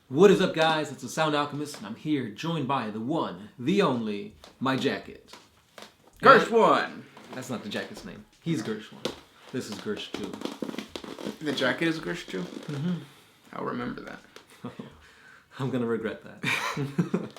What is up, guys? It's the Sound Alchemist, and I'm here joined by the one, the only, my jacket. Gershwan! That's not the jacket's name. He's Gershwan. This is Gersh 2. The jacket is Gersh 2? Mm-hmm. I'll remember that. I'm gonna regret that.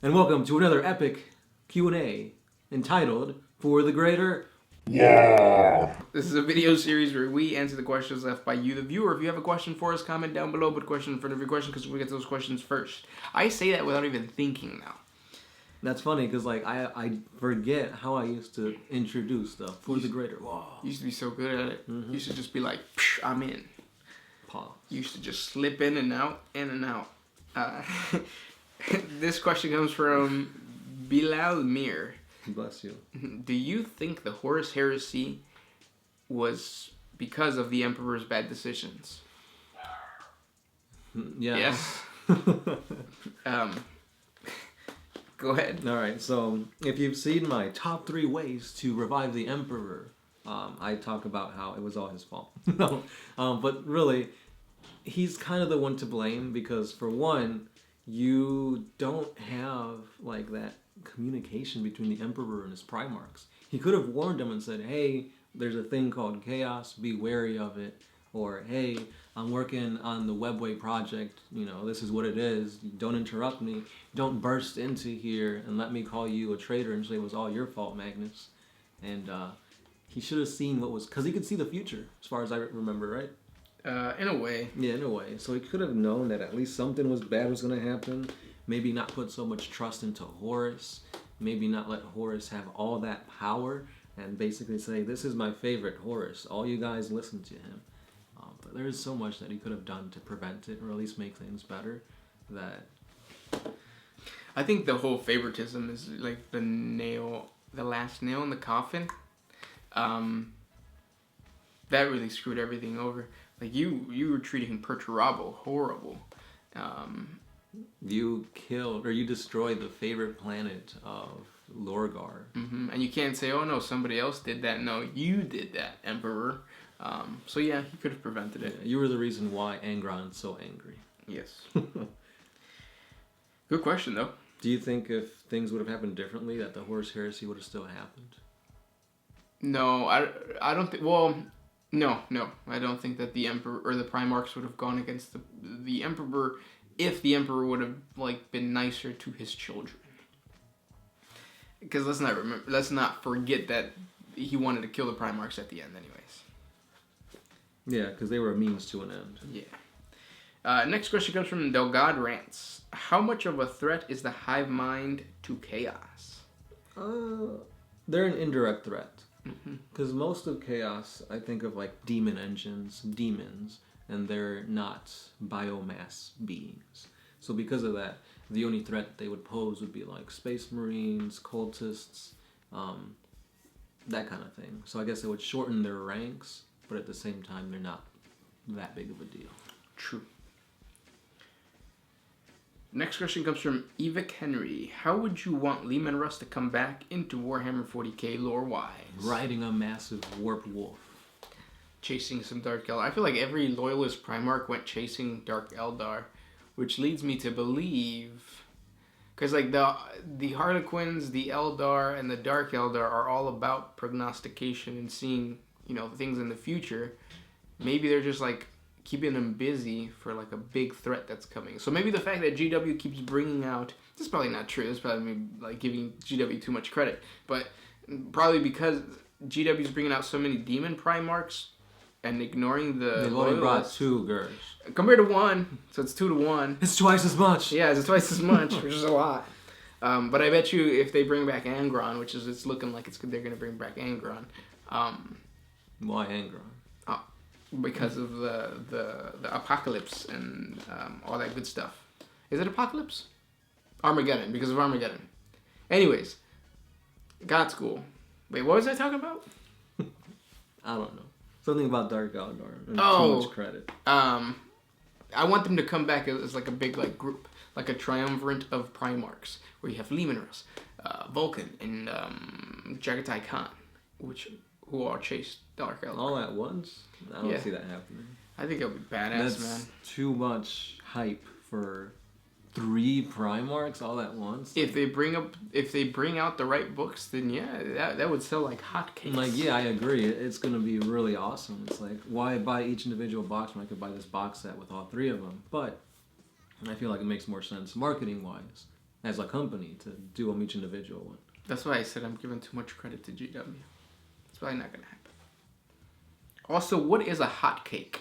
And welcome to another epic Q&A entitled, For the Greater Yeah. This is a video series where we answer the questions left by you, the viewer. If you have a question for us, comment down below, put a question in front of your question because we get those questions first. I say that without even thinking now. That's funny because I forget how I used to introduce stuff. For the Greater. Whoa. You used to be so good at it. Mm-hmm. You used to just be like, I'm in. Pause. You used to just slip in and out, in and out. This question comes from Bilal Mir. Bless you. Do you think the Horus Heresy was because of the Emperor's bad decisions? Yes. Go ahead. Alright, so if you've seen my top 3 ways to revive the Emperor, I talk about how it was all his fault. No, but really, he's kind of the one to blame because, for one, you don't have like that communication between the Emperor and his Primarchs. He could have warned them and said, hey, there's a thing called chaos, be wary of it. Or, hey, I'm working on the Webway project, this is what it is. Don't interrupt me. Don't burst into here and let me call you a traitor and say it was all your fault, Magnus. And he should have seen what was, because he could see the future, as far as I remember, right? In a way. Yeah, in a way. So he could have known that at least something bad was going to happen. Maybe not put so much trust into Horus. Maybe not let Horus have all that power and basically say, this is my favorite Horus. All you guys listen to him. But there is so much that he could have done to prevent it or at least make things better that... I think the whole favoritism is like the last nail in the coffin. That really screwed everything over. Like, you were treating Perturabo horrible. You killed, or you destroyed the favorite planet of Lorgar. Mm-hmm. And you can't say, oh no, somebody else did that. No, you did that, Emperor. So yeah, he could have prevented it. Yeah, you were the reason why Angron's so angry. Yes. Good question, though. Do you think if things would have happened differently, that the Horus Heresy would have still happened? No, I don't think... Well, no. I don't think that the Emperor or the Primarchs would have gone against the Emperor if the Emperor would have been nicer to his children. Because let's not forget that he wanted to kill the Primarchs at the end, anyways. Yeah, because they were a means to an end. Yeah. Next question comes from Delgado Rants. How much of a threat is the hive mind to chaos? They're an indirect threat. Because most of chaos, I think of demon engines, demons, and they're not biomass beings. So because of that, the only threat they would pose would be space marines, cultists, that kind of thing. So I guess it would shorten their ranks, but at the same time, they're not that big of a deal. True. Next question comes from Evic Henry. How would you want Leman Russ to come back into Warhammer 40K lore-wise? Riding a massive warp wolf. Chasing some Dark Eldar. I feel like every Loyalist Primarch went chasing Dark Eldar, which leads me to believe... Because the Harlequins, the Eldar, and the Dark Eldar are all about prognostication and seeing, things in the future. Maybe they're just keeping them busy for a big threat that's coming. So maybe the fact that GW keeps bringing out... This is probably not true. This is probably me giving GW too much credit. But probably because GW is bringing out so many Demon Primarchs and ignoring the... They've only brought 2, Gersh. Compared to 1, so it's 2 to 1. It's twice as much. Yeah, it's twice as much, which is a lot. But I bet you if they bring back Angron, which is it's looking like they're going to bring back Angron. Why Angron? Because of the apocalypse and all that good stuff. Is it apocalypse? Armageddon, because of Armageddon. Anyways, God School. Wait, what was I talking about? I don't know. Something about Dark Eldar and too much credit. I want them to come back as a big group, like a triumvirate of Primarchs, where you have Leman Russ, Vulcan, and Jagatai Khan, who all chase Dark Eldar. All at once? I don't see that happening. I think it'll be badass, That's man. too much hype for 3 Primarchs all at once. If they bring out the right books, then yeah, that would sell like hotcakes. Like, yeah, I agree. It's gonna be really awesome. It's like, why buy each individual box when I could buy this box set with all 3 of them? But I feel like it makes more sense marketing wise as a company to do them each individual one. That's why I said I'm giving too much credit to GW. It's probably not gonna happen. Also, what is a hotcake?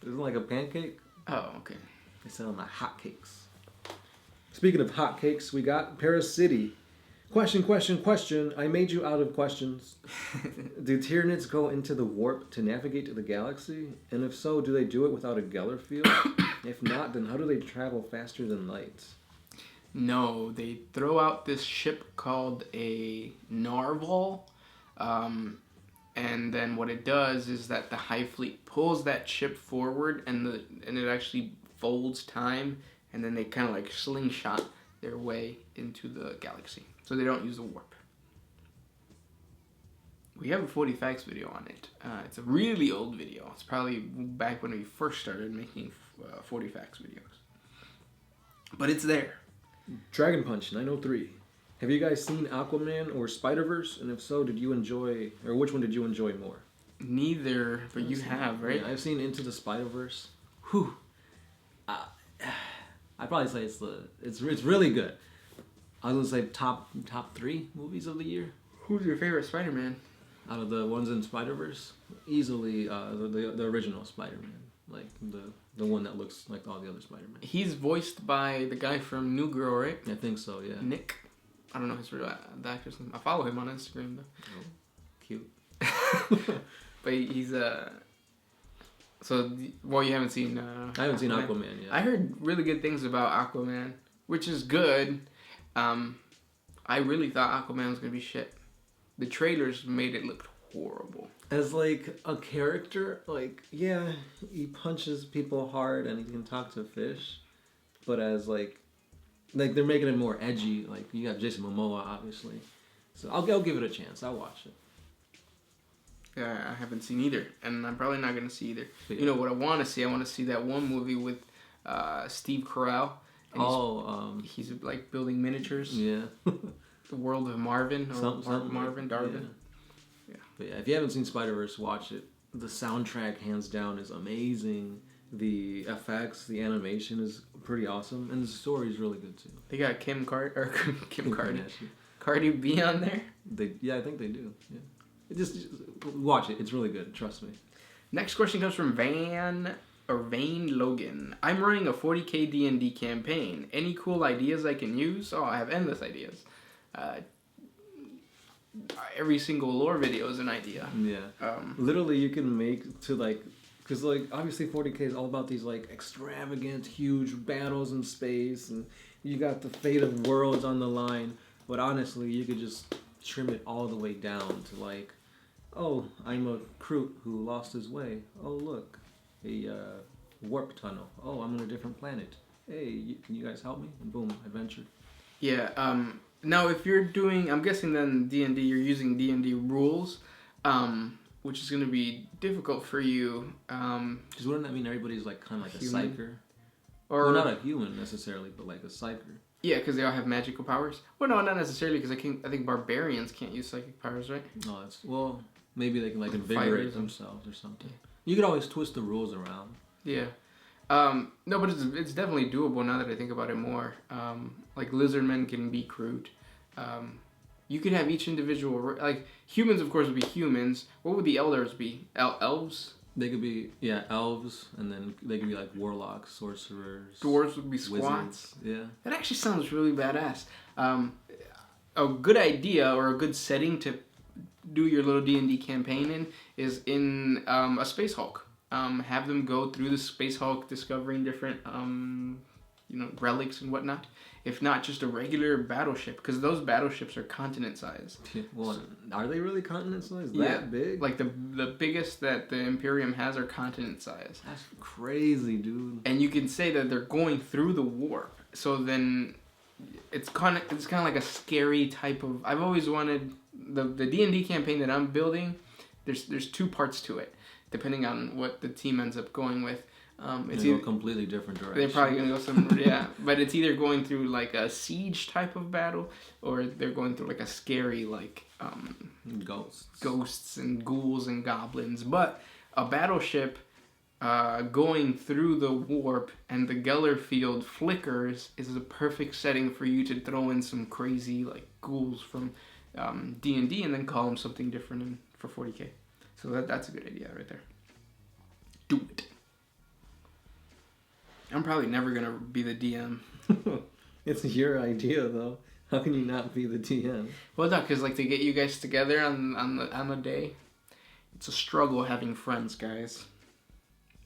Isn't it like a pancake? Oh, okay. They sell them like hotcakes. Speaking of hotcakes, we got Paris City. Question. I made you out of questions. Do Tyranids go into the warp to navigate to the galaxy? And if so, do they do it without a Geller field? If not, then how do they travel faster than light? No, they throw out this ship called a narwhal. And then what it does is that the Hive fleet pulls that ship forward and it actually folds time. And then they kind of like slingshot their way into the galaxy. So they don't use the warp. We have a 40 facts video on it. It's a really old video. It's probably back when we first started making 40 facts videos. But it's there. Dragon Punch 903. Have you guys seen Aquaman or Spider-Verse? And if so, did you enjoy, or which one did you enjoy more? Neither, but you have, right? Yeah, I've seen Into the Spider-Verse. Whew. I'd probably say it's really good. I was gonna say top 3 movies of the year. Who's your favorite Spider-Man? Out of the ones in Spider-Verse, easily the original Spider-Man, like the one that looks like all the other Spider-Man. He's voiced by the guy from New Girl, right? I think so, yeah. Nick. I don't know his real actor's name. I follow him on Instagram though. Oh, cute. But he's So, well, you haven't seen. I haven't seen Aquaman yet. I heard really good things about Aquaman, which is good. I really thought Aquaman was gonna be shit. The trailers made it look horrible. As like a character, like yeah, he punches people hard and he can talk to fish, but as like they're making it more edgy. Like you got Jason Momoa, obviously, so I'll give it a chance. I'll watch it. Yeah, I haven't seen either, and I'm probably not gonna see either. Yeah. You know what I want to see? I want to see that one movie with Steve Carell. And he's like building miniatures. Yeah. The World of Marvin or Marvin Darvin. Yeah. But yeah, if you haven't seen Spider-Verse, watch it. The soundtrack, hands down, is amazing. The effects, the animation is pretty awesome, and the story is really good too. They got Kim Cardi B on there. I think they do. Yeah. Just watch it. It's really good. Trust me. Next question comes from Vane Logan. I'm running a 40K D&D campaign. Any cool ideas I can use? Oh, I have endless ideas. Every single lore video is an idea. Yeah. Literally, you can make to like, because like obviously 40K is all about these like extravagant, huge battles in space, and you got the fate of worlds on the line. But honestly, you could just trim it all the way down to like, oh, I'm a Kroot who lost his way. Oh, look, a warp tunnel. Oh, I'm on a different planet. Hey, can you guys help me? And boom, adventure. Yeah. Now, if you're doing, I'm guessing then D&D, you're using D&D rules, which is going to be difficult for you. Because wouldn't that mean everybody's like kind of like human? a psyker? Or well, not a human necessarily, but like a psyker. Yeah, because they all have magical powers. Well, no, not necessarily, because I think barbarians can't use psychic powers, right? No, well, maybe they can like invigorate themselves or something. You could always twist the rules around. Yeah. No, but it's definitely doable now that I think about it more. Like lizardmen can be Kroot. You could have each individual, like humans, of course, would be humans. What would the Eldars be? Elves? They could be elves, and then they could be like warlocks, sorcerers. Dwarves would be squats. Wizards. Yeah. That actually sounds really badass. A good idea or a good setting to do your little D&D campaign in is in a Space Hulk. Have them go through the Space Hulk, discovering different relics and whatnot. If not, just a regular battleship, because those battleships are continent sized. Well, are they really continent sized? Yeah, That big? Like the biggest that the Imperium has are continent sized. That's crazy, dude. And you can say that they're going through the warp. So then, it's kind of like a scary type of. I've always wanted the D&D campaign that I'm building. There's 2 parts to it, depending on what the team ends up going with. It's They go either, completely different direction. they're probably gonna go somewhere, yeah. But it's either going through like a siege type of battle, or they're going through like a scary like ghosts and ghouls and goblins. But a battleship going through the warp and the Geller field flickers is the perfect setting for you to throw in some crazy like ghouls from D&D and then call them something different for 40K. So that's a good idea right there. Do it. I'm probably never gonna be the DM. It's your idea, though. How can you not be the DM? Well, no, because like to get you guys together on the day, it's a struggle having friends, guys.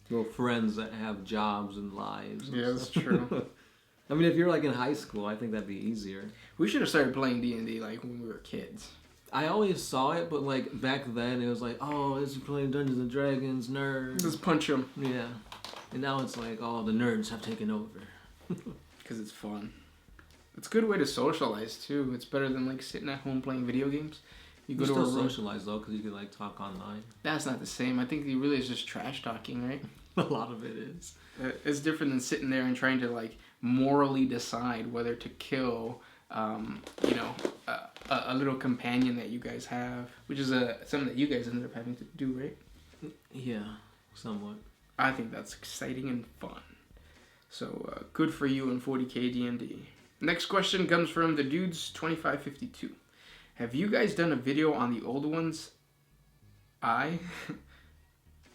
Well, friends that have jobs and lives. Yeah, that's true. I mean, if you're like in high school, I think that'd be easier. We should have started playing D&D like when we were kids. I always saw it, but like back then it was like, oh, this is playing Dungeons and Dragons, nerds. Just punch them. Yeah. And now it's like, oh, the nerds have taken over. Because it's fun. It's a good way to socialize too. It's better than like sitting at home playing video games. You go to still socialize though, because you can like talk online. That's not the same. I think it really is just trash talking, right? A lot of it is. It's different than sitting there and trying to like morally decide whether to kill, a little companion that you guys have, which is something that you guys ended up having to do, right? Yeah, somewhat. I think that's exciting and fun. So good for you in 40K D&D. Next question comes from the dudes 2552. Have you guys done a video on the old one's eye?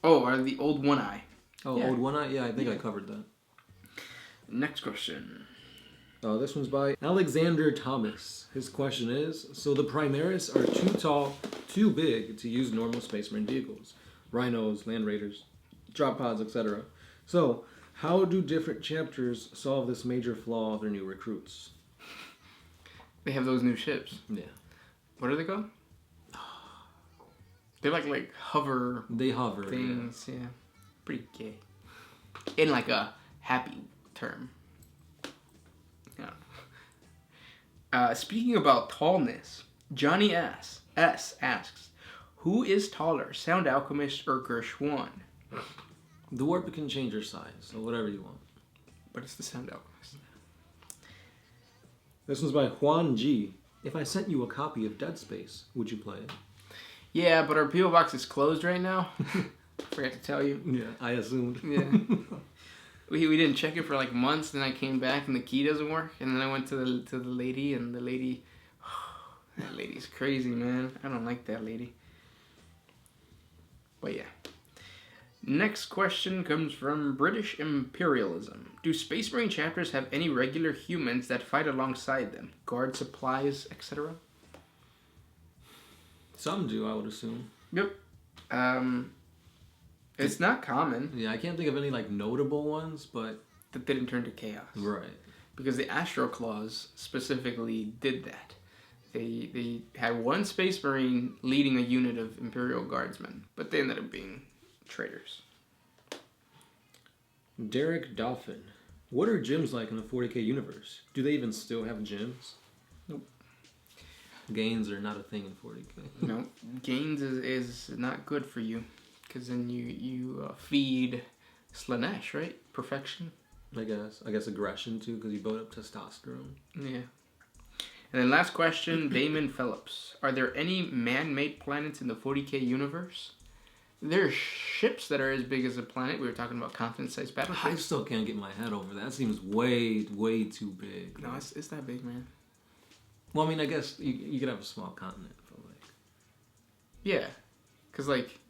Or the old one eye? Oh, yeah. Old one eye? Yeah, I think I covered that. Next question. This one's by Alexander Thomas. His question is, so the Primaris are too tall, too big to use normal Space Marine vehicles. Rhinos, Land Raiders, drop pods, etc. So, how do different chapters solve this major flaw of their new recruits? They have those new ships. Yeah. What are they called? They're like hover. They hover. Things, yeah. Pretty gay. In like a happy term. Yeah. Speaking about tallness, Johnny S asks, who is taller, Sound Alchemist or Gershwan? The warp can change your size, so whatever you want. But it's the Sound Alchemist. This one's by Juan G. If I sent you a copy of Dead Space, would you play it? Yeah, but our P.O. box is closed right now. Forgot to tell you. Yeah, I assumed. Yeah. We didn't check it for like months, then I came back and the key doesn't work, and then I went to the lady, and the lady, that lady's crazy, man. I don't like that lady. But yeah. Next question comes from British Imperialism. Do Space Marine chapters have any regular humans that fight alongside them? Guard supplies, etc.? Some do, I would assume. Yep. It's not common. Yeah, I can't think of any like notable ones, but that didn't turn to chaos. Right. Because the Astro Claws specifically did that. They had one Space Marine leading a unit of Imperial Guardsmen, but they ended up being traitors. Derek Dolphin. What are gyms like in the 40K universe? Do they even still have gyms? Nope. Gains are not a thing in 40K. No, gains is not good for you, because then you feed Slanesh, right? Perfection. I guess aggression too, because you build up testosterone. Yeah. And then last question, Damon Phillips. Are there any man-made planets in the 40K universe? There are ships that are as big as a planet. We were talking about continent-sized battleships. I still can't get my head over that. That seems way, way too big. No, it's that big, man. Well, I mean, I guess you could have a small continent, but like... Yeah. Because, like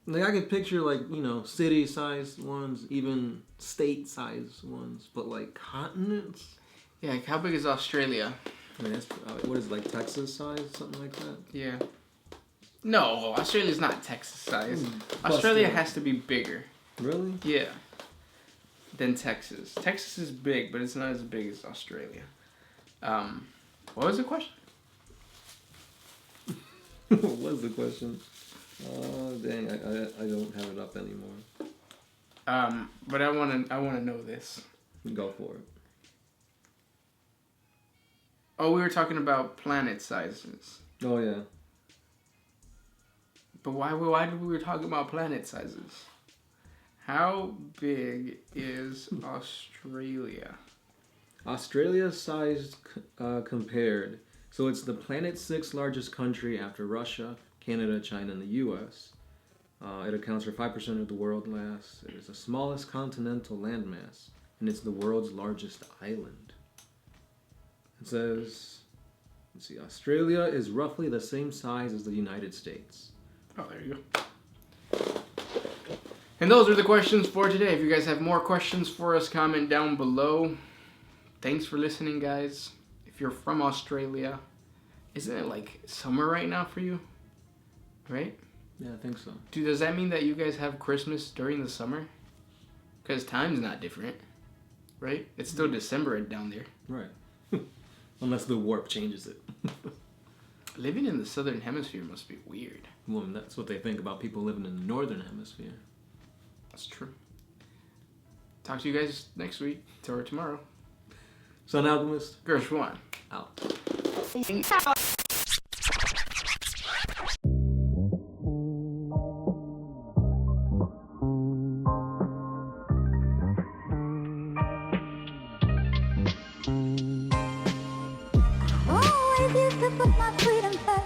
I could picture, like, city-sized ones, even state-sized ones, but, like, continents? Yeah, like, how big is Australia? I mean, that's, what is it, like, Texas size, something like that? Yeah. No, Australia's not Texas size. Australia has to be bigger. Really? Yeah. Than Texas. Texas is big, but it's not as big as Australia. What was the question? What was the question? Oh, dang, I don't have it up anymore. But I wanna know this. Go for it. Oh, we were talking about planet sizes. Oh, yeah. But why did we were talking about planet sizes? How big is Australia? Australia sized compared. So it's the planet's 6th largest country after Russia, Canada, China, and the U.S. It accounts for 5% of the world mass. It is the smallest continental landmass, and it's the world's largest island. It says, let's see, Australia is roughly the same size as the United States. Oh, there you go. And those are the questions for today. If you guys have more questions for us, comment down below. Thanks for listening, guys. If you're from Australia, isn't it like summer right now for you? Right? Yeah, I think so. Dude, does that mean that you guys have Christmas during the summer? Because time's not different, right? It's still December down there. Right. Unless the warp changes it. Living in the southern hemisphere must be weird. Well, that's what they think about people living in the northern hemisphere. That's true. Talk to you guys next week or tomorrow. Sun Alchemist, Gershwan. out. Always used to put my freedom first.